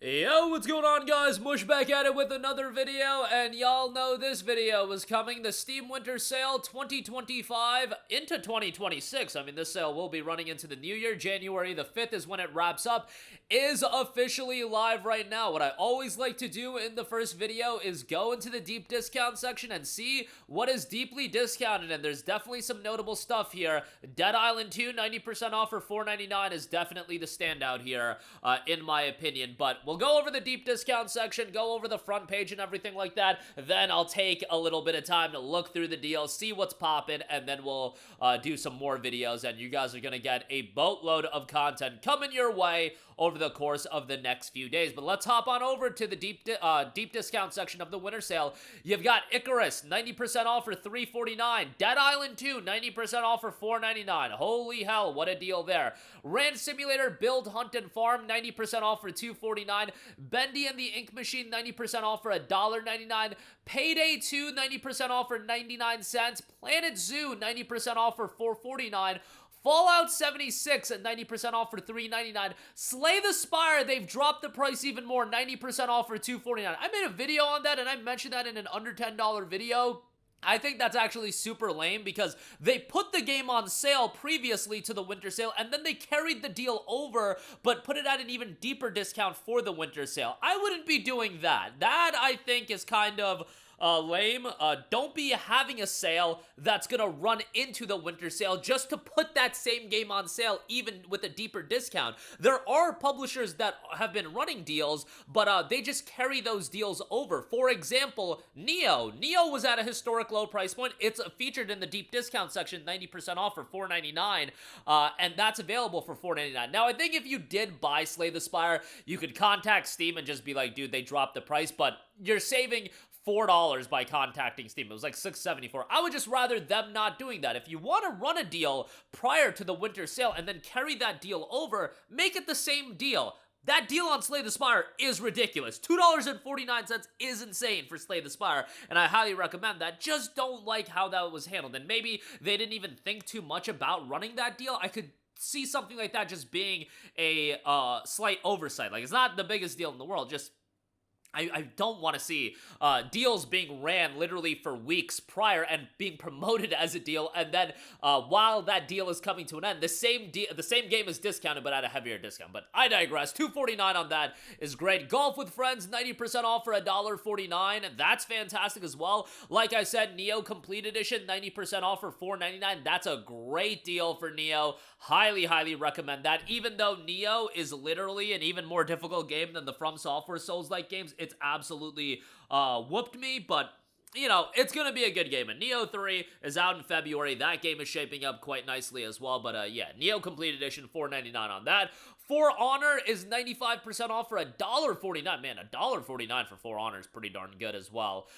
Yo, what's going on, guys? Mush back at it with another video, and y'all know this video is coming. The Steam Winter Sale 2025 into 2026. I mean, this sale will be running into the new year. January the 5th is when it wraps up. Is officially live right now. What I always like to do in the first video is go into the deep discount section and see what is deeply discounted, and there's definitely some notable stuff here. Dead Island 2, 90% off for $4.99 is definitely the standout here, in my opinion, but we'll go over the deep discount section, go over the front page and everything like that. Then I'll take a little bit of time to look through the deals, see what's popping, and then we'll do some more videos, and you guys are gonna get a boatload of content coming your way over the course of the next few days. But let's hop on over to the deep discount section of the winter sale. You've got Icarus, 90% off for $3.49. Dead Island 2, 90% off for $4.99. Holy hell, what a deal there. Rand Simulator, Build, Hunt, and Farm, 90% off for $2.49. Bendy and the Ink Machine, 90% off for $1.99. Payday 2, 90% off for 99 cents. Planet Zoo, 90% off for $4.49. Fallout 76 at 90% off for $3.99. Slay the Spire, they've dropped the price even more, 90% off for $2.49. I made a video on that, and I mentioned that in an under $10 video. I think that's actually super lame because they put the game on sale previously to the winter sale, and then they carried the deal over but put it at an even deeper discount for the winter sale. I wouldn't be doing that. That, I think, is kind of lame. Don't be having a sale that's gonna run into the winter sale just to put that same game on sale, even with a deeper discount. There are publishers that have been running deals, but they just carry those deals over. For example, Nioh. Nioh was at a historic low price point. It's featured in the deep discount section, 90% off for $4.99, and that's available for $4.99. Now, I think if you did buy Slay the Spire, you could contact Steam and just be like, dude, they dropped the price, but you're saving $4 by contacting Steam. It was like $6.74. I would just rather them not doing that. If you want to run a deal prior to the winter sale and then carry that deal over, make it the same deal. That deal on Slay the Spire is ridiculous. $2.49 is insane for Slay the Spire, and I highly recommend that. Just don't like how that was handled, and maybe they didn't even think too much about running that deal. I could see something like that just being a slight oversight. Like, it's not the biggest deal in the world, just I don't want to see deals being ran literally for weeks prior and being promoted as a deal, and then while that deal is coming to an end, the same game is discounted but at a heavier discount. But I digress. $2.49 on that is great. Golf with Friends, 90% off for $1.49. That's fantastic as well. Like I said, Nioh Complete Edition, 90% off for $4.99. That's a great deal for Nioh. Highly, highly recommend that. Even though Nioh is literally an even more difficult game than the From Software Souls-like games, it's absolutely whooped me, but you know, it's going to be a good game. And Nioh 3 is out in February. That game is shaping up quite nicely as well. But yeah, Nioh Complete Edition, $4.99 on that. For Honor is 95% off for $1.49. Man, $1.49 for For Honor is pretty darn good as well.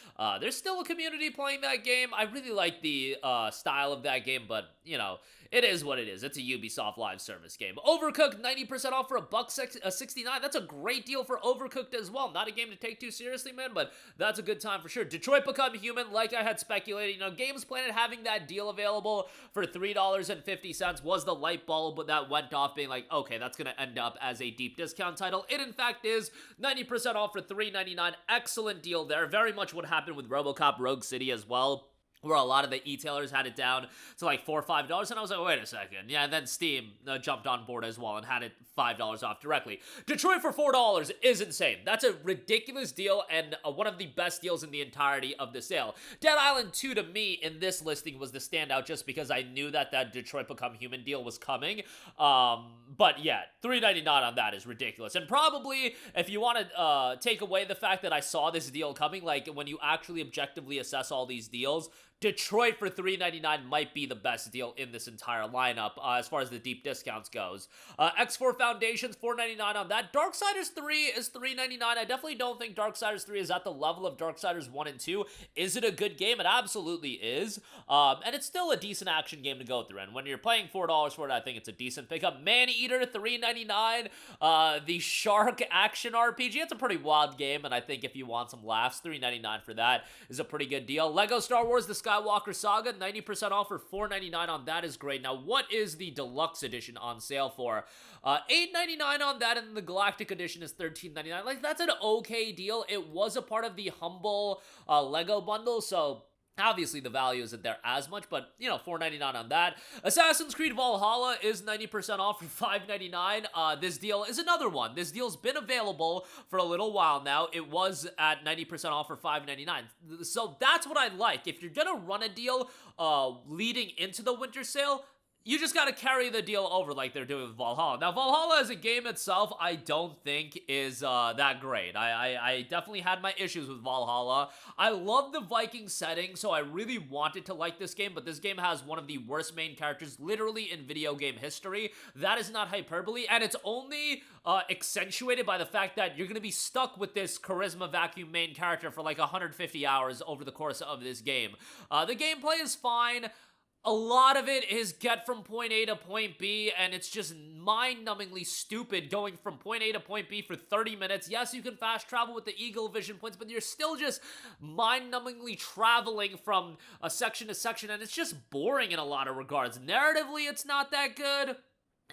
There's still a community playing that game. I really like the style of that game, but, you know, it is what it is. It's a Ubisoft live service game. Overcooked, 90% off for $1.69. That's a great deal for Overcooked as well. Not a game to take too seriously, man, but that's a good time for sure. Detroit Become Human, like I had speculated, you know, Games Planet having that deal available for $3.50 was the light bulb that went off, being like, okay, that's gonna end up as a deep discount title. It in fact is 90% off for $3.99. Excellent deal there. Very much what happened with RoboCop Rogue City as well, where a lot of the e-tailers had it down to like $4 or $5, and I was like, wait a second. Yeah, and then Steam jumped on board as well and had it $5 off directly. Detroit for $4 is insane. That's a ridiculous deal and one of the best deals in the entirety of the sale. Dead Island 2 to me in this listing was the standout just because I knew that Detroit Become Human deal was coming. But yeah, $3.99 on that is ridiculous. And probably if you want to take away the fact that I saw this deal coming, like when you actually objectively assess all these deals, Detroit for $3.99 might be the best deal in this entire lineup as far as the deep discounts goes. X4 Foundations, $4.99 on that. Darksiders 3 is $3.99. I definitely don't think Darksiders 3 is at the level of Darksiders 1 and 2. Is it a good game? It absolutely is. And it's still a decent action game to go through. And when you're paying $4 for it, I think it's a decent pickup. Maneater, $3.99. The Shark Action RPG. It's a pretty wild game, and I think if you want some laughs, $3.99 for that is a pretty good deal. Lego Star Wars The Skywalker Saga, 90% off for $4.99 on that is great. Now, what is the deluxe edition on sale for? $8.99 on that, and the Galactic edition is $13.99. Like, that's an okay deal. It was a part of the Humble Lego bundle, so obviously, the value isn't there as much, but, you know, $4.99 on that. Assassin's Creed Valhalla is 90% off for $5.99. This deal is another one. This deal's been available for a little while now. It was at 90% off for $5.99. So that's what I like. If you're gonna run a deal leading into the winter sale, you just gotta carry the deal over like they're doing with Valhalla. Now, Valhalla as a game itself, I don't think is that great. I definitely had my issues with Valhalla. I love the Viking setting, so I really wanted to like this game, but this game has one of the worst main characters literally in video game history. That is not hyperbole, and it's only accentuated by the fact that you're gonna be stuck with this charisma vacuum main character for like 150 hours over the course of this game. The gameplay is fine. A lot of it is get from point A to point B, and it's just mind-numbingly stupid going from point A to point B for 30 minutes. Yes, you can fast travel with the Eagle Vision points, but you're still just mind-numbingly traveling from a section to section, and it's just boring in a lot of regards. Narratively, it's not that good.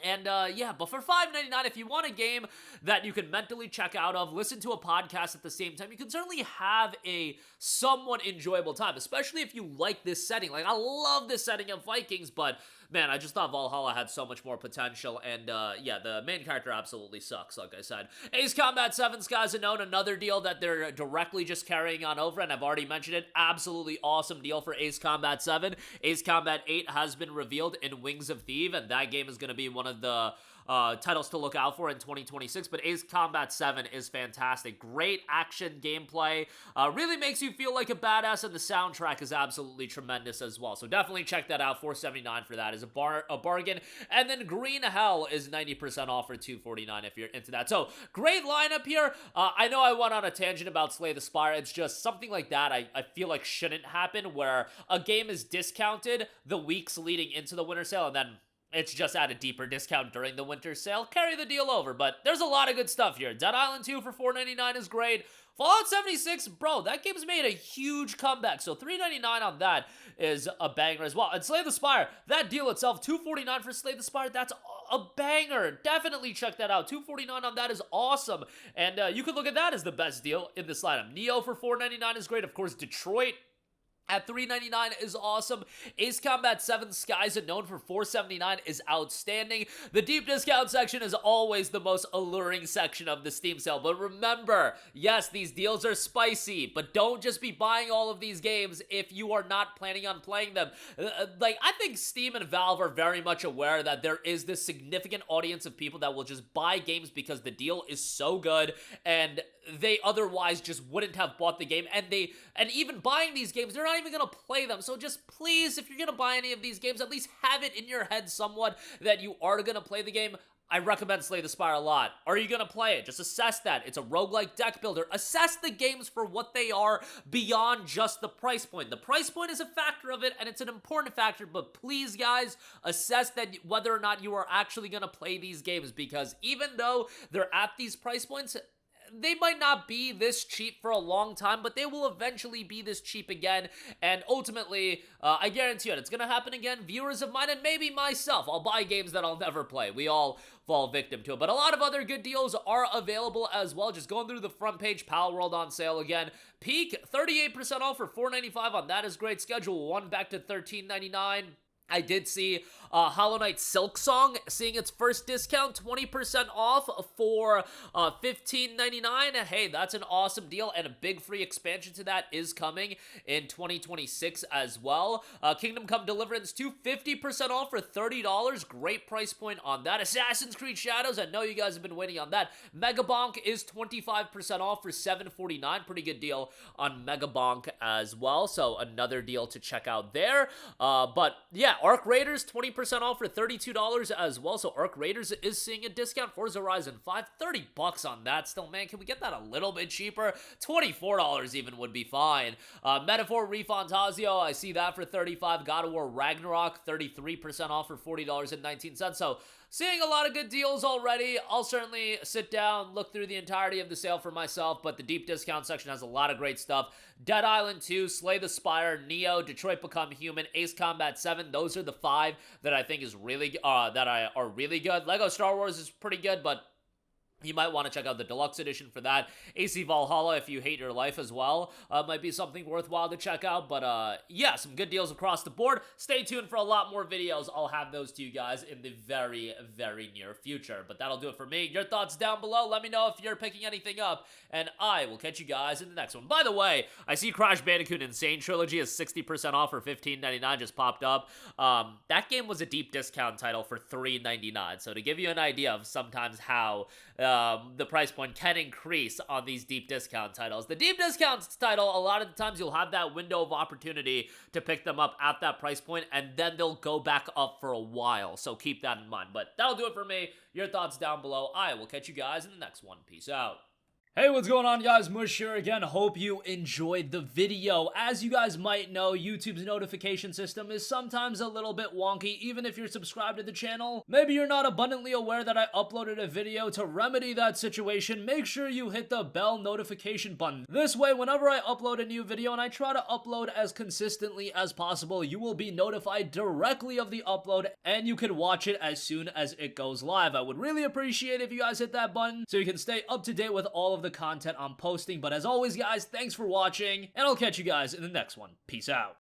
And, yeah, but for $5.99, if you want a game that you can mentally check out of, listen to a podcast at the same time, you can certainly have a somewhat enjoyable time, especially if you like this setting. Like, I love this setting of Vikings, but, man, I just thought Valhalla had so much more potential, and, yeah, the main character absolutely sucks, like I said. Ace Combat 7, Skies Unknown, another deal that they're directly just carrying on over, and I've already mentioned it, absolutely awesome deal for Ace Combat 7. Ace Combat 8 has been revealed in Wings of Thieves, and that game is going to be one of the titles to look out for in 2026, but Ace Combat 7 is fantastic. Great action gameplay, really makes you feel like a badass, and the soundtrack is absolutely tremendous as well, so definitely check that out. $4.79 for that is a bargain. And then Green Hell is 90% off for $2.49 if you're into that. So great lineup here. I know I went on a tangent about Slay the Spire. It's just something like that I feel like shouldn't happen, where a game is discounted the weeks leading into the winter sale, and then it's just at a deeper discount during the winter sale. Carry the deal over, but there's a lot of good stuff here. Dead Island 2 for $4.99 is great. Fallout 76, bro, that game's made a huge comeback, so $3.99 on that is a banger as well. And Slay the Spire, that deal itself, $2.49 for Slay the Spire, that's a banger. Definitely check that out. $2.49 on that is awesome, and you could look at that as the best deal in this lineup. Nioh for $4.99 is great. Of course, Detroit at $3.99 is awesome. Ace Combat 7 Skies Unknown for $4.79 is outstanding. The deep discount section is always the most alluring section of the Steam sale. But remember, yes, these deals are spicy, but don't just be buying all of these games if you are not planning on playing them. Like, I think Steam and Valve are very much aware that there is this significant audience of people that will just buy games because the deal is so good, and they otherwise just wouldn't have bought the game, and even buying these games, they're not even gonna play them. So just please, if you're gonna buy any of these games, at least have it in your head somewhat that you are gonna play the game. I recommend Slay the Spire a lot. Are you gonna play it? Just assess that. It's a roguelike deck builder. Assess the games for what they are beyond just the price point. The price point is a factor of it, and it's an important factor, but please, guys, assess that whether or not you are actually gonna play these games, because even though they're at these price points, they might not be this cheap for a long time, but they will eventually be this cheap again, and ultimately, I guarantee you, it's gonna happen again. Viewers of mine, and maybe myself, I'll buy games that I'll never play. We all fall victim to it, but a lot of other good deals are available as well. Just going through the front page, Palworld on sale again. Peak, 38% off for $4.95 on that is great. Schedule 1 back to $13.99. I did see Hollow Knight Silksong seeing its first discount, 20% off for $15.99. Hey, that's an awesome deal, and a big free expansion to that is coming in 2026 as well. Kingdom Come Deliverance 2, 50% off for $30. Great price point on that. Assassin's Creed Shadows, I know you guys have been waiting on that. Megabonk is 25% off for $7.49. Pretty good deal on Megabonk as well, so another deal to check out there. But yeah, Arc Raiders, 20% off for $32 as well. So Arc Raiders is seeing a discount. Forza Horizon 5, $30 on that still. Man, can we get that a little bit cheaper? $24 even would be fine. Metaphor ReFantazio, I see that for $35. God of War Ragnarok, 33% off for $40.19. So seeing a lot of good deals already. I'll certainly sit down, look through the entirety of the sale for myself, but the deep discount section has a lot of great stuff. Dead Island 2, Slay the Spire, Neo, Detroit Become Human, Ace Combat 7. Those are the 5 that I think is really are really good. Lego Star Wars is pretty good, but you might want to check out the deluxe edition for that. AC Valhalla, if you hate your life as well, might be something worthwhile to check out. But yeah, some good deals across the board. Stay tuned for a lot more videos. I'll have those to you guys in the very, very near future. But that'll do it for me. Your thoughts down below. Let me know if you're picking anything up, and I will catch you guys in the next one. By the way, I see Crash Bandicoot Insane Trilogy is 60% off for $15.99, just popped up. That game was a deep discount title for $3.99. So to give you an idea of sometimes how the price point can increase on these deep discount titles. The deep discount title, a lot of the times you'll have that window of opportunity to pick them up at that price point, and then they'll go back up for a while, so keep that in mind. But that'll do it for me. Your thoughts down below. I will catch you guys in the next one. Peace out. Hey, what's going on, guys? Mush here again. Hope you enjoyed the video. As you guys might know, YouTube's notification system is sometimes a little bit wonky, even if you're subscribed to the channel. Maybe you're not abundantly aware that I uploaded a video. To remedy that situation, make sure you hit the bell notification button. This way, whenever I upload a new video, and I try to upload as consistently as possible, you will be notified directly of the upload, and you can watch it as soon as it goes live. I would really appreciate if you guys hit that button so you can stay up to date with all of the content I'm posting. But as always, guys, thanks for watching, and I'll catch you guys in the next one. Peace out.